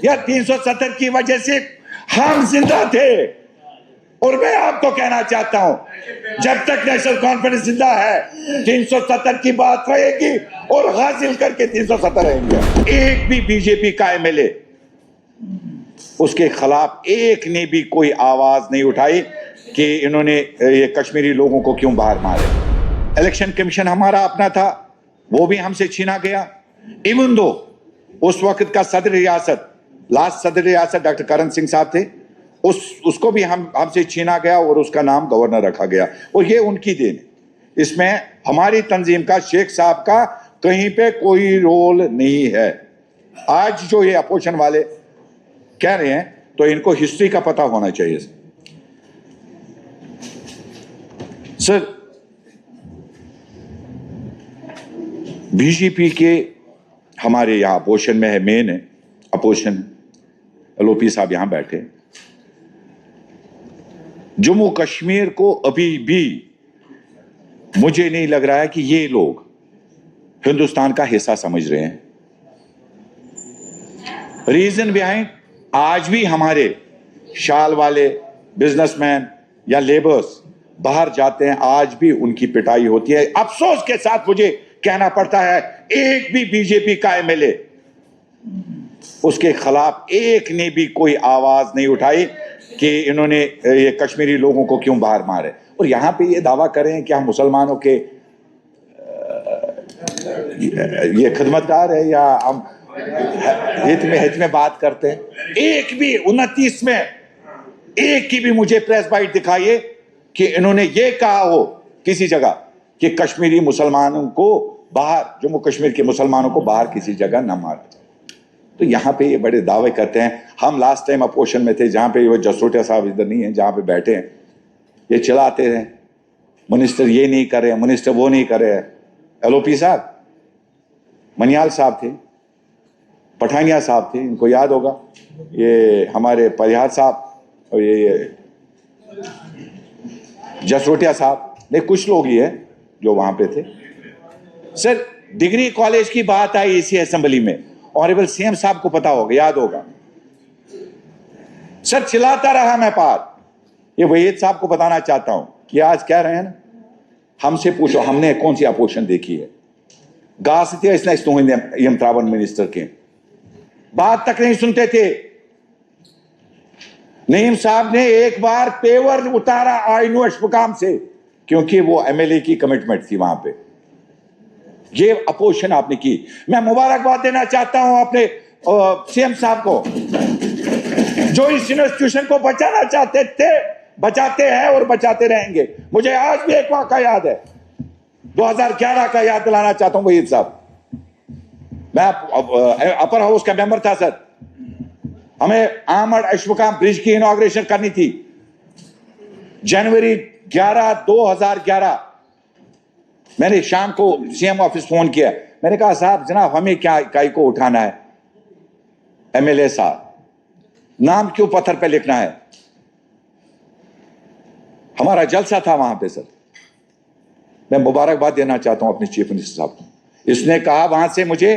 या 370 की वजह से हम जिंदा थे। और मैं आपको कहना चाहता हूं, जब तक नेशनल कॉन्फ्रेंस जिंदा है 370 की बात रहेगी और हासिल करके 370 रहेंगे। एक भी बीजेपी का एमएलए उसके खिलाफ एक ने भी कोई आवाज नहीं उठाई कि इन्होंने ये कश्मीरी लोगों को क्यों बाहर मारे। इलेक्शन कमीशन हमारा अपना था, वो भी हमसे छीना गया। इवन दो उस वक्त का सदर रियासत, लास्ट सदर रियासत डॉक्टर करण सिंह साहब थे, उसको भी हमसे छीना गया और उसका नाम गवर्नर रखा गया। और ये उनकी देन है। इसमें हमारी तंजीम का, शेख साहब का कहीं पे कोई रोल नहीं है। आज जो ये अपोजिशन वाले कह रहे हैं तो इनको हिस्ट्री का पता होना चाहिए। सर, बीजेपी के हमारे यहां अपोजिशन में है, मेन है अपोजिशन, एलओपी साहब यहां बैठे। जम्मू कश्मीर को अभी भी मुझे नहीं लग रहा है कि ये लोग हिंदुस्तान का हिस्सा समझ रहे हैं। रीजन बिहाइंड, आज भी हमारे शाल वाले बिजनेसमैन या लेबर्स बाहर जाते हैं, आज भी उनकी पिटाई होती है। अफसोस के साथ मुझे कहना पड़ता है, एक भी बीजेपी का एमएलए उसके खिलाफ एक ने भी कोई आवाज नहीं उठाई कि इन्होंने ये कश्मीरी लोगों को क्यों बाहर मारे। और यहां पे ये दावा करें कि हम मुसलमानों के ये खिदमतगार है या हम हित में बात करते हैं। एक भी 29 में एक की भी मुझे प्रेस बाइट दिखाइए कि इन्होंने ये कहा हो किसी जगह कि कश्मीरी मुसलमानों को बाहर, जम्मू कश्मीर के मुसलमानों को बाहर किसी जगह न मारा। तो यहां पे ये बड़े दावे करते हैं। हम लास्ट टाइम अपोजिशन में थे, जहां पे वो जसरोटिया साहब इधर नहीं है, जहां पे बैठे हैं, ये चिल्लाते रहे मिनिस्टर ये नहीं कर रहे, मिनिस्टर वो नहीं कर रहे। एलओपी साहब, मनियाल साहब थे, पठानिया साहब थे, इनको याद होगा, ये हमारे परिहार साहब और ये जसरोटिया साहब, नहीं कुछ लोग ही है जो वहां पे थे। सर, डिग्री कॉलेज की बात आई इसी असेंबली में, ऑनरेबल सीएम साहब को पता होगा, याद होगा। सर, चिल्लाता रहा मैं पार। ये वहीद साहब को बताना चाहता हूं कि आज कह रहे हैं ना, हमसे पूछो हमने कौन सी अपोजिशन देखी है। गासते इसने त्रावन मिनिस्टर के बात तक नहीं सुनते थे। नईम साहब ने एक बार पेवर उतारा आइनू अशफकाम से, क्योंकि वो एमएलए की कमिटमेंट थी वहां पे। ये अपोजिशन आपने की। मैं मुबारकबाद देना चाहता हूं अपने सीएम साहब को, जो इस इंस्टीट्यूशन को बचाना चाहते थे, बचाते हैं और बचाते रहेंगे। मुझे आज भी एक वाक़ा याद है, 2011 का याद दिलाना चाहता हूं वहीद साहब। मैं अपर हाउस का मेंबर था सर, हमें आमड अशफकाम ब्रिज की इनॉग्रेशन करनी थी। जनवरी 11, 2011 मैंने शाम को सीएम ऑफिस फोन किया। मैंने कहा साहब जनाब हमें क्या इकाई को उठाना है, एमएलए साहब नाम क्यों पत्थर पे लिखना है। हमारा जलसा था वहां पे सर। मैं मुबारकबाद देना चाहता हूं अपने चीफ मिनिस्टर साहब को। इसने कहा वहां से मुझे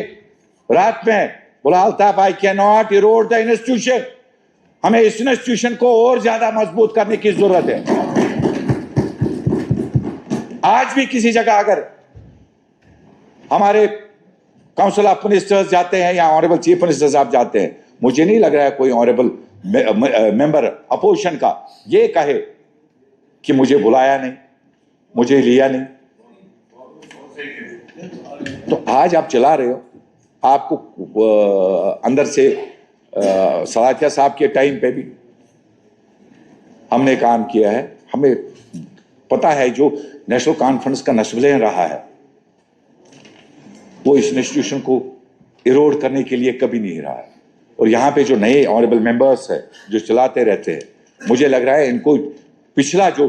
रात में, बोला Altaf I can not Erode the institution, हमें इस इंस्टीट्यूशन को और ज्यादा मजबूत करने की जरूरत है। आज भी किसी जगह अगर हमारे काउंसिल ऑफ मिनिस्टर्स जाते हैं या ऑनरेबल चीफ मिनिस्टर साहब जाते हैं, मुझे नहीं लग रहा है कोई ऑनरेबल मेंबर अपोजिशन का ये कहे कि मुझे बुलाया नहीं, मुझे लिया नहीं। तो आज आप चला रहे हो, आपको अंदर से सलातिया साहब के टाइम पे भी हमने काम किया है। हमें पता है जो नेशनल कॉन्फ्रेंस का नस्बलेन रहा है वो इस इंस्टीट्यूशन को इरोड करने के लिए कभी नहीं रहा है। और यहाँ पे जो नए ऑनरेबल मेंबर्स है जो चलाते रहते हैं, मुझे लग रहा है इनको पिछला जो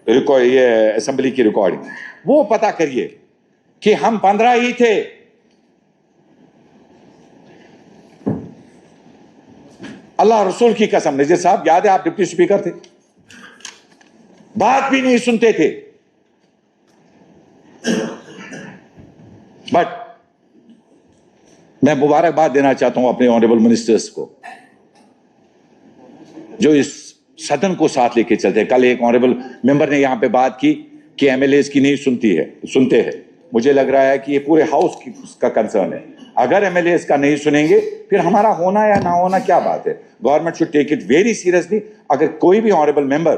ये असेंबली की रिकॉर्डिंग वो पता करिए कि हम 15 ही थे। अल्लाह रसूल की कसम, नजीर साहब याद है आप डिप्टी स्पीकर थे, बात भी नहीं सुनते थे। बट मैं मुबारकबाद देना चाहता हूं अपने ऑनरेबल मिनिस्टर्स को जो इस सदन को साथ लेके चलते हैं। कल एक ऑनरेबल मेंबर ने यहां पे बात की कि एमएलएस की नहीं सुनते हैं। मुझे लग रहा है कि ये पूरे हाउस का कंसर्न है। अगर एमएलएस का नहीं सुनेंगे फिर हमारा होना या ना होना क्या बात है। Government should take it very seriously. अगर कोई भी ऑनरेबल मेंबर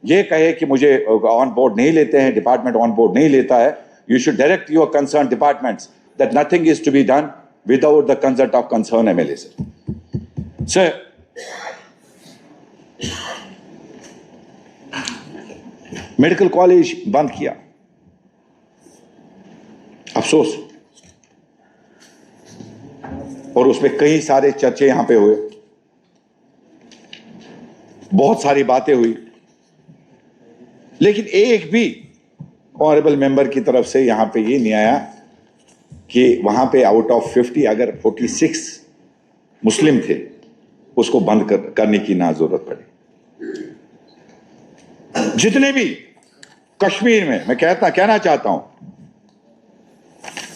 ये कहे कि मुझे ऑन बोर्ड नहीं लेते हैं, डिपार्टमेंट ऑन बोर्ड नहीं लेता है, you should direct your concern departments that nothing is to be done without the concert of concern MLA. Sir, medical college बंद किया, अफसोस, और उसमें कई सारे चर्चे यहां पे हुए, बहुत सारी बातें हुई, लेकिन एक भी ऑनरेबल मेंबर की तरफ से यहां पे ये नहीं आया कि वहां पे आउट ऑफ 50 अगर 46 मुस्लिम थे उसको बंद करने की ना जरूरत पड़ी। जितने भी कश्मीर में मैं कहना चाहता हूं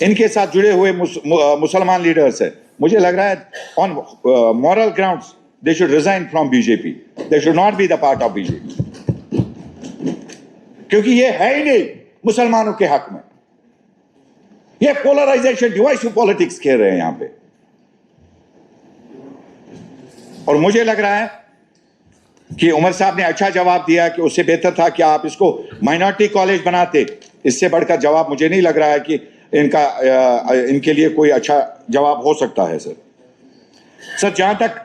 इनके साथ जुड़े हुए मुसलमान लीडर्स है, मुझे लग रहा है on moral grounds they should resign from BJP, they should not be the part of BJP, क्योंकि ये है ही नहीं मुसलमानों के हक में। ये पोलराइजेशन, डिवाइसिव पॉलिटिक्स खेल रहे हैं यहां पे। और मुझे लग रहा है कि उमर साहब ने अच्छा जवाब दिया कि उससे बेहतर था कि आप इसको माइनॉरिटी कॉलेज बनाते। इससे बढ़कर जवाब मुझे नहीं लग रहा है कि इनके लिए कोई अच्छा जवाब हो सकता है। सर जहां तक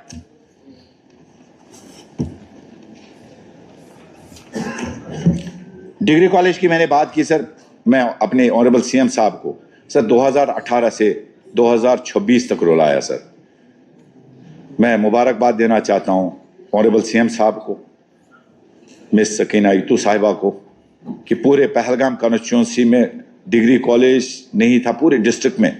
डिग्री कॉलेज की मैंने बात की, सर मैं अपने ऑनरेबल सीएम साहब को सर 2018 से 2026 तक रुलाया। सर मैं मुबारकबाद देना चाहता हूं ऑनरेबल सीएम साहब को, मिस सकीना इतू साहिबा को, कि पूरे पहलगाम कॉन्स्टिट्यूंसी में डिग्री कॉलेज नहीं था पूरे डिस्ट्रिक्ट में,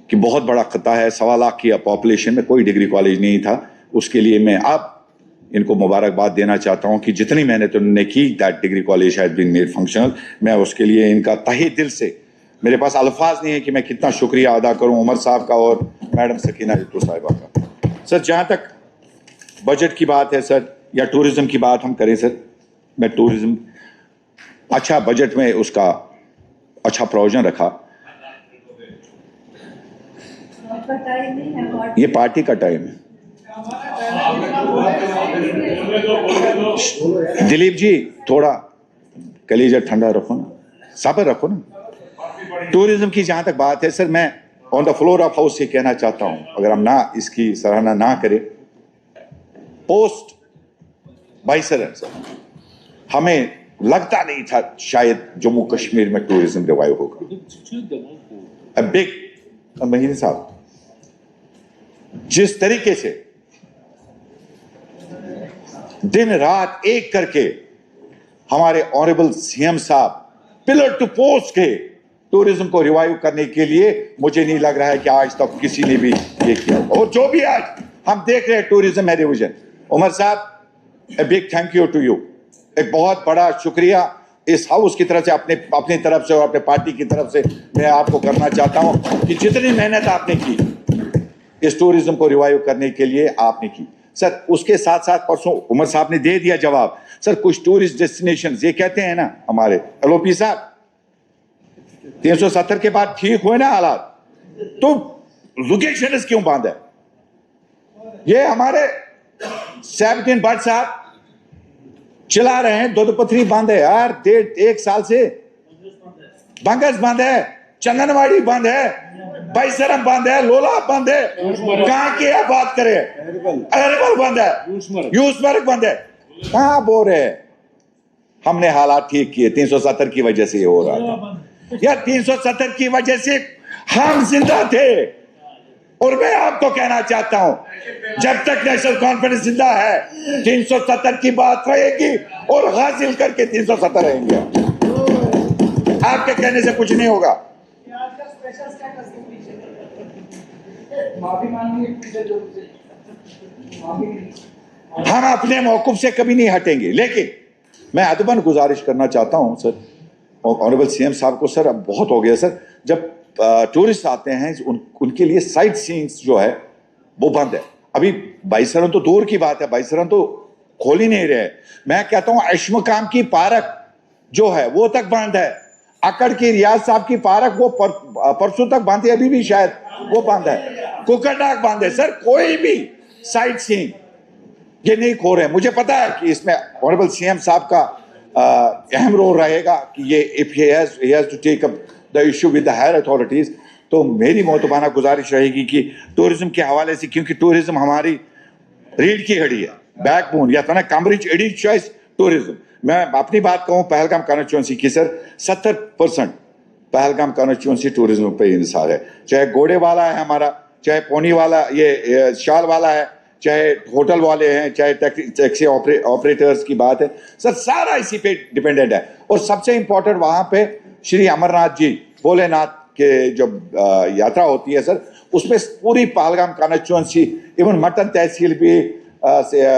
कि बहुत बड़ा खता है, 1.25 लाख की पॉपुलेशन में कोई डिग्री कॉलेज नहीं था। उसके लिए मैं अब इनको मुबारकबाद देना चाहता हूं कि जितनी मेहनत उन्होंने की, that degree college has been made functional. मैं उसके लिए इनका तहे दिल से, मेरे पास अल्फाज नहीं है कि मैं कितना शुक्रिया अदा करूं उमर साहब का और मैडम सकीना इतू साहिबा का। सर जहां तक बजट की बात है सर, या टूरिज्म की बात हम करें सर, मैं टूरिज्म अच्छा बजट में उसका अच्छा प्रोविजन रखा। ये पार्टी का टाइम है। दिलीप जी थोड़ा कलीजा ठंडा रखो ना, सब्र रखो ना। टूरिज्म की जहां तक बात है सर, मैं on the floor of house से कहना चाहता हूं, अगर हम ना इसकी सराहना ना करें, पोस्ट बाइसरन सर हमें लगता नहीं था शायद जम्मू कश्मीर में टूरिज्म रिवाइव होगा। बिग महीने साहब जिस तरीके से दिन रात एक करके हमारे ऑनरेबल सीएम साहब पिलर टू पोस्ट के टूरिज्म को रिवाइव करने के लिए, मुझे नहीं लग रहा है कि आज तक किसी ने भी ये किया। और जो भी आज हम देख रहे हैं टूरिज्म में revision, Umar sahab a big thank you to you. एक बहुत बड़ा शुक्रिया इस हाउस की तरफ से, अपनी तरफ से और अपने पार्टी की तरफ से मैं आपको करना चाहता हूं कि जितनी मेहनत आपने की इस टूरिज्म को रिवाइव करने के लिए आपने की। सर उसके साथ साथ परसों उमर साहब ने दे दिया जवाब। सर कुछ टूरिस्ट डेस्टिनेशन ये कहते हैं ना हमारे एलओपी साहब, 370 के बाद ठीक हुए ना हालात, तो लोकेशन क्यों बंद है? ये हमारे सैफुद्दीन भट्ट साहब चला रहे हैं, दुधपथरी बंद है यार, 1.5 साल से बंगस बंद है, चंदनवाड़ी बंद है, बाईसरम बंद है, लोला बंद है, कहां की है बात करें, अरवल बंद है, यूसमर्ग बंद है, कहां बोल रहे हैं? हमने हालात ठीक किए, 370 की वजह से ये हो रहा था यार, 370 की वजह से हम जिंदा थे। और मैं आपको कहना चाहता हूं, जब तक नेशनल कॉन्फ्रेंस जिंदा है 370 की बात रहेगी और हासिल करके 370 रहेंगे। आपके कहने से कुछ नहीं होगा। हम अपने मौकूफ से कभी नहीं हटेंगे, लेकिन मैं अदबन गुजारिश करना चाहता हूं सर ऑनरेबल सीएम साहब को, सर अब बहुत हो गया सर, जब टूरिस्ट आते हैं उनके लिए साइट सीइंग्स जो है वो बंद है। अभी बाईसरन तो दूर की बात है, बाईसरन तो खोल ही नहीं रहे। मैं कहता हूं अश्मकाम की पार्क जो है वो तक बंद है, अकड़ की रियाज साहब की पार्क वो परसों तक बंद है, अभी भी शायद वो बंद है, कुकरनाग बंद है। सर कोई भी साइट सीइंग ये नहीं खो रहे। मुझे पता है कि इसमें ऑनरेबल सीएम साहब का अहम रोल रहेगा कि ये if he has to take up the issue with the higher authorities, तो मेरी मोहतबाना गुजारिश रहेगी कि टूरिज्म के हवाले से, क्योंकि टूरिज्म हमारी रीढ़ की हड्डी है, बैकबोन, या तो ना कमरिज एडिड चॉइस टूरिज्म। मैं अपनी बात कहूँ पहलगाम कॉन्स्टिट्यूंसी की, सर 70% पहलगाम कॉन्स्टिट्यूंसी टूरिज्म पे इंसार है, चाहे घोड़े वाला है हमारा, चाहे पोनी वाला ये शाल वाला है, चाहे होटल वाले हैं, चाहे टैक्सी ऑपरेटर्स की बात है, सर सारा इसी पे डिपेंडेंट है। और सबसे इंपॉर्टेंट वहां पे श्री अमरनाथ जी भोलेनाथ के जब यात्रा होती है सर, उसमें पूरी पहलगाम कॉन्स्टिट्यूंसी, इवन मटन तहसील भी,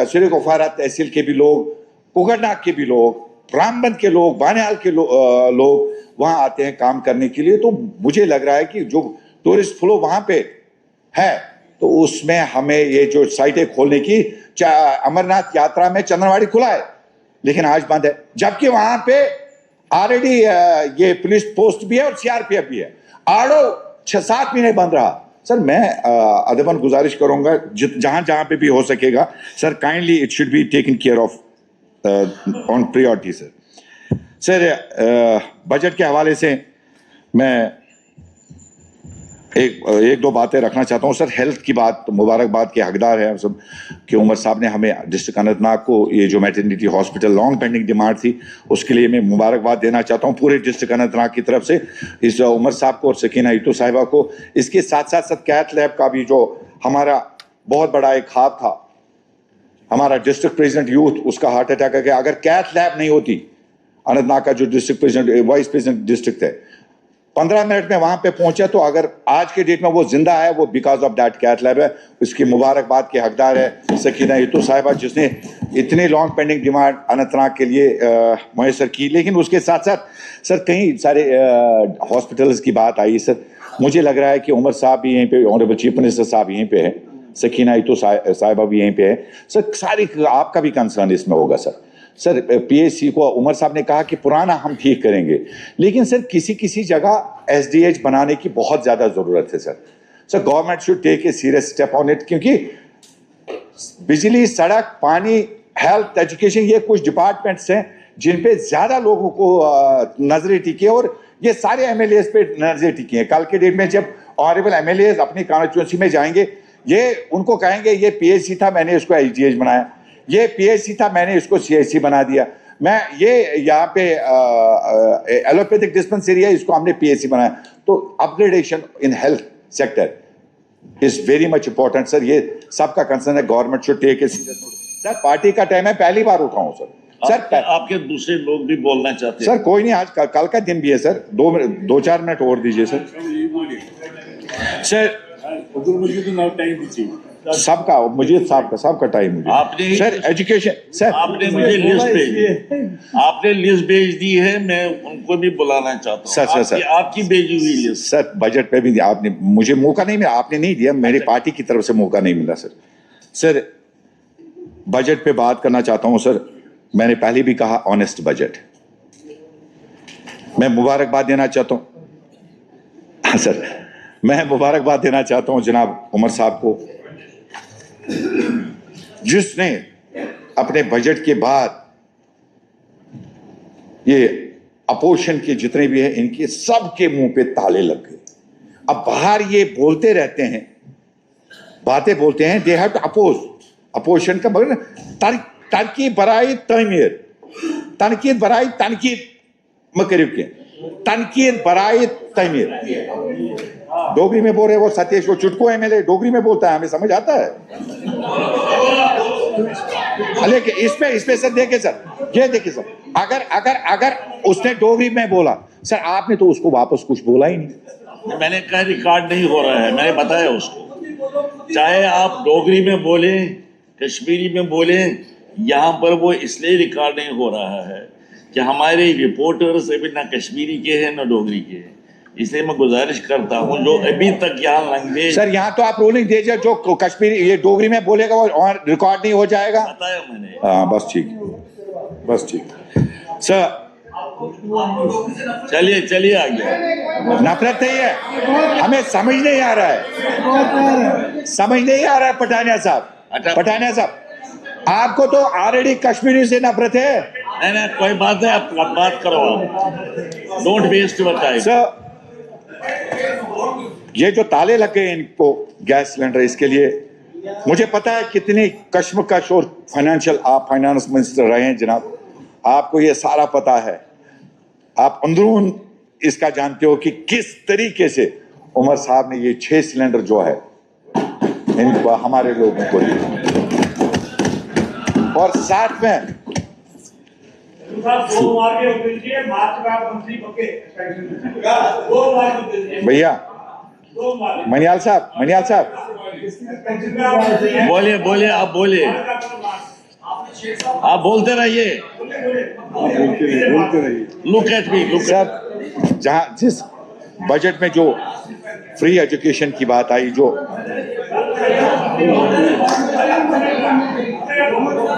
श्री कुफवारा तहसील के भी लोग, कुकरनाग के भी लोग, रामबंद के लोग, बानियाल के लोग वहां आते हैं काम करने के लिए। तो मुझे लग रहा है कि जो टूरिस्ट फ्लो वहां पे है, तो उसमें हमें ये जो साइटें खोलने की, अमरनाथ यात्रा में चंदनवाड़ी खुला है लेकिन आज बंद है, जबकि वहां पे ऑलरेडी ये पुलिस पोस्ट भी है और सीआरपीएफ भी है। आड़ो 6-7 महीने बंद रहा। सर मैं अदबन गुजारिश करूंगा जहां जहां पे भी हो सकेगा sir, kindly it should be taken care of on priority sir. Budget के हवाले से मैं एक दो बातें रखना चाहता हूँ सर। हेल्थ की बात, तो मुबारकबाद के हकदार हैं हम सब कि उमर साहब ने हमें डिस्ट्रिक्ट अनंतनाग को ये जो maternity hospital long pending demand थी उसके लिए मैं मुबारकबाद देना चाहता हूँ पूरे डिस्ट्रिक्ट अनंतनाग की तरफ से, इस उमर साहब को और सकीना ईटू साहिबा को। इसके साथ साथ सर कैथ लैब का भी जो हमारा बहुत बड़ा एक हाथ था, हमारा डिस्ट्रिक्ट प्रेसिडेंट यूथ, उसका हार्ट अटैक आ गया। अगर कैथ लैब नहीं होती, अनंतनाग का जो district president vice president district है, 15 मिनट में वहां पे पहुंचा, तो अगर आज के डेट में वो जिंदा है वो because of that cath lab है। उसकी मुबारकबाद के हकदार है सकीना ईटू साहिबा, जिसने इतनी लॉन्ग पेंडिंग डिमांड अनंतनाग के लिए मुयसर की। लेकिन उसके साथ साथ सर कई सारे हॉस्पिटल्स की बात आई सर, मुझे लग रहा है कि उमर साहब भी यहीं पे, ऑनरेबल चीफ मिनिस्टर साहब यहीं पे है, सकीना ईटू साहिबा भी यहीं पे है सर। सारी आपका भी कंसर्न इसमें होगा सर। सर पीएचसी को उमर साहब ने कहा कि पुराना हम ठीक करेंगे, लेकिन सर किसी किसी जगह एसडीएच बनाने की बहुत ज्यादा जरूरत है sir. Sir government should take a serious step on it, क्योंकि बिजली, सड़क, पानी, हेल्थ, एजुकेशन, ये कुछ डिपार्टमेंट्स हैं जिन पे ज्यादा लोगों को नजरें टिकी है, और ये सारे एमएलए पे नजरें टिकी है। कल के डेट में जब ऑनरेबल एमएलए अपनी कॉन्स्टिट्यूंसी में जाएंगे, ये उनको कहेंगे ये पीएचसी था, मैंने इसको एसडीएच बनाया, ये पीएचसी था, मैंने इसको सीएचसी बना दिया, मैं ये यहाँ पे एलोपैथिक डिस्पेंसरी है, इसको हमने पीएचसी बनाया। तो upgradation in health sector is very much important sir. ये सबका कंसर्न है, government should take a serious note. Sir party का टाइम है, पहली बार उठाऊं सर। सर आपके दूसरे लोग भी बोलना चाहते हैं सर। कोई नहीं, आज कल का दिन भी है सर, 2-4 मिनट और दीजिए सर। सर सबका, मुझे सबका टाइम मुझे। आपने सर एजुकेशन, सर आपने मुझे लिस्ट भेजी, आपने लिस्ट भेज दी है, मैं उनको भी बुलाना चाहता हूँ। सर आपकी भेजी हुई लिस्ट सर, बजट पे भी आपने मुझे मौका नहीं मिला, आपने नहीं दिया, मेरी पार्टी की तरफ से मौका नहीं मिला सर। सर बजट पे बात करना चाहता हूँ सर। मैंने पहले भी कहा ऑनेस्ट बजट, मैं मुबारकबाद देना चाहता हूँ। हाँ सर, मैं मुबारकबाद देना चाहता हूँ जनाब उमर साहब को, जिसने अपने बजट के बाद ये अपोजिशन के जितने भी हैं, इनके सबके मुंह पे ताले लग गए। अब बाहर ये बोलते रहते हैं, बातें बोलते हैं, they have to oppose. Opposition का मतलब तरकीब बराई तमीर, तनकीद बराई तनकीद मकरीब के, तनकीद बराई तमीर। डोगरी में बोल रहे वो सतीश, वो चुटको एमएलए डोगरी में बोलता है, हमें समझ आता है। लेकिन इस पे सर देखिए सर, ये देखिए सर, अगर उसने डोगरी में बोला सर, आपने तो उसको वापस कुछ बोला ही नहीं। मैंने कहा रिकॉर्ड नहीं हो रहा है, मैंने बताया उसको, चाहे आप डोगरी में बोले, कश्मीरी में बोले, यहाँ पर वो इसलिए रिकॉर्ड नहीं हो रहा है कि हमारे रिपोर्टर्स अभी ना कश्मीरी के हैं ना डोगरी के हैं। इसलिए मैं गुजारिश करता हूँ जो अभी तक यहाँ लैंग्वेज सर यहाँ तो आप रूलिंग दीजिए, जो कश्मीरी ये डोगरी में बोलेगा वो और रिकॉर्ड नहीं हो जाएगा। बताया मैंने। हाँ बस ठीक, बस ठीक। सर चलिए चलिए आगे। नफरत नहीं है, हमें समझ नहीं आ रहा है, समझ नहीं आ रहा है पठानिया साहब। पठानिया साहब आपको तो ऑलरेडी कश्मीरी से नफरत है। नहीं कोई बात नहीं, आप बात करो, don't waste your time. Sir ये जो ताले लग गए इनको गैस सिलेंडर, इसके लिए मुझे पता है कितनी कश्मकश और फाइनेंशियल, आप फाइनेंस मिनिस्टर रहे हैं जनाब, आपको ये सारा पता है, आप अंदरून इसका जानते हो कि किस तरीके से उमर साहब ने ये 6 सिलेंडर जो है इनको हमारे लोगों को दिए, और साथ में भैया मनियाल साहब बोलिए बोलिए, आप बोलिए, आप बोलते रहिए। Look at me, look sir जहां जिस बजट में जो फ्री एजुकेशन की बात आई, जो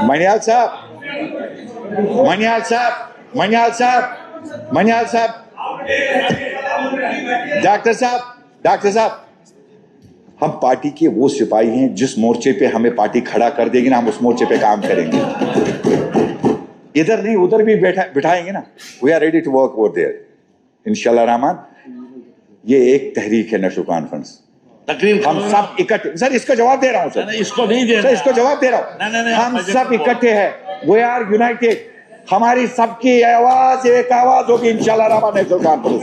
मनियाल साहब, डॉक्टर साहब हम पार्टी के वो सिपाही हैं, जिस मोर्चे पे हमें पार्टी खड़ा कर देगी ना, हम उस मोर्चे पे काम करेंगे, इधर नहीं उधर भी बिठाएंगे ना। We are ready to work over there इंशाल्लाह रहमान। ये एक तहरीक है नेशनल कॉन्फ्रेंस, तकरीर हम सब इकट्ठे, सर इसको जवाब दे रहा हूं सर, इसको नहीं दे सर इसको जवाब दे रहा हूं, हम सब इकट्ठे हैं, वी आर यूनाइटेड, हमारी सबकी आवाज एक आवाज होगी इंशाल्लाह रहमान नेशनल कॉन्फ्रेंस।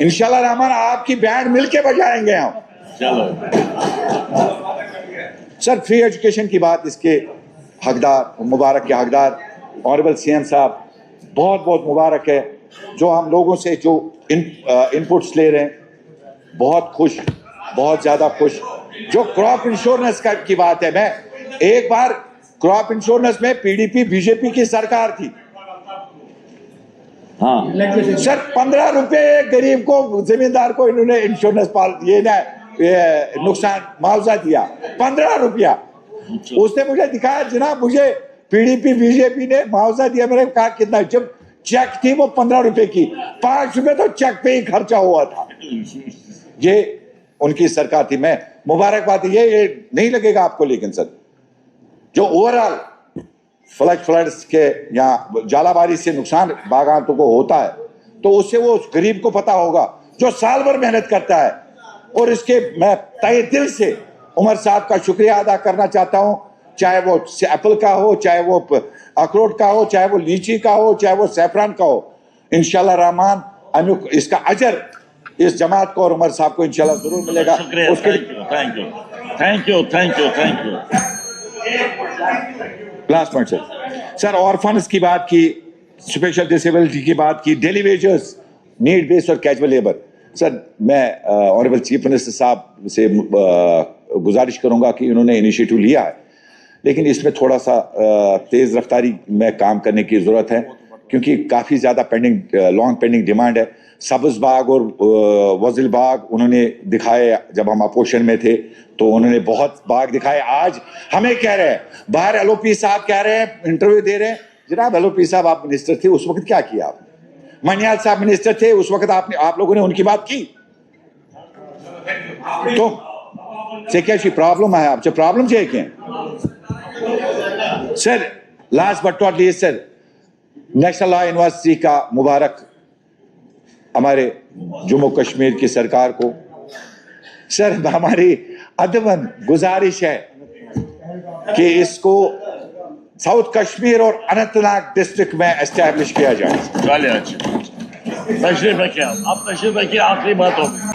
इंशाल्लाह रहमान आपकी बैंड मिलके बजाएंगे हम। चलो सर फ्री एजुकेशन की बात, इसके हकदार मुबारक के हकदार ऑनरेबल सीएम साहब, बहुत बहुत मुबारक है जो हम लोगों से जो इनपुट्स ले रहे हैं, बहुत खुश, बहुत ज़्यादा खुश। जो क्रॉप इंश्योरेंस की बात है, मैं एक बार क्रॉप इंश्योरेंस में पीडीपी बीजेपी की सरकार थी, हाँ सर 15 रुपए गरीब को, जमींदार को इन्होंने इंश्योरेंस ये ना नुकसान मुआवजा दिया, 15 रुपया। उसने मुझे दिखाया जनाब, मुझे पीडीपी बीजेपी ने मुआवजा दिया, मैंने कहा कितना, जब चेक थी वो 15 रुपए की, 5 रुपए तो चेक पे ही खर्चा हुआ था। ये उनकी सरकार थी। मैं मुबारकबाद, ये नहीं लगेगा आपको, लेकिन सर जो ओवरऑल फ्लड्स के या जालाबारी से नुकसान बागानों को होता है, तो उससे वो गरीब को पता होगा जो साल भर मेहनत करता है। और इसके मैं तहे दिल से उमर साहब का शुक्रिया अदा करना चाहता हूं, चाहे वो एप्पल का हो, चाहे वो अखरोट का हो, चाहे वो लीची का हो, चाहे वो सैफरान का हो। इंशाल्लाह रहमान इसका अजर इस जमात को और उमर साहब को इंशाल्लाह जरूर मिलेगा। Thank you. Last point sir orphans की बात की, स्पेशल डिसेबिलिटी की बात की, डेली वेजेस, नीड बेस्ड और कैजुअल लेबर। सर मैं ऑनरेबल चीफ मिनिस्टर साहब से गुजारिश करूंगा कि उन्होंने इनिशिएटिव लिया है, लेकिन इसमें थोड़ा सा तेज़ रफ्तारी में काम करने की ज़रूरत है, क्योंकि काफ़ी ज़्यादा लॉन्ग पेंडिंग डिमांड है। सब्ज़ बाग और वज़िल बाग उन्होंने दिखाए, जब हम अपोजिशन में थे तो उन्होंने बहुत बाग दिखाए। आज हमें कह रहे हैं, बाहर एलओपी साहब कह रहे हैं, इंटरव्यू दे रहे हैं, जनाब एलओपी साहब आप मिनिस्टर थे उस वक्त क्या किया आपने? मनियाल साहब मिनिस्टर थे उस वक्त, आप लोगों ने उनकी बात की? तो क्या प्रॉब्लम है आपसे? प्रॉब्लम है क्या sir? Last but not least sir, national law university का मुबारक हमारे जम्मू कश्मीर की सरकार को। सर हमारी अदबन गुजारिश है कि इसको साउथ कश्मीर और अनंतनाग डिस्ट्रिक्ट में एस्टैब्लिश किया जाए। तशरीफ रखिए, आप तशरीफ रखिए, आखिरी बात होगी।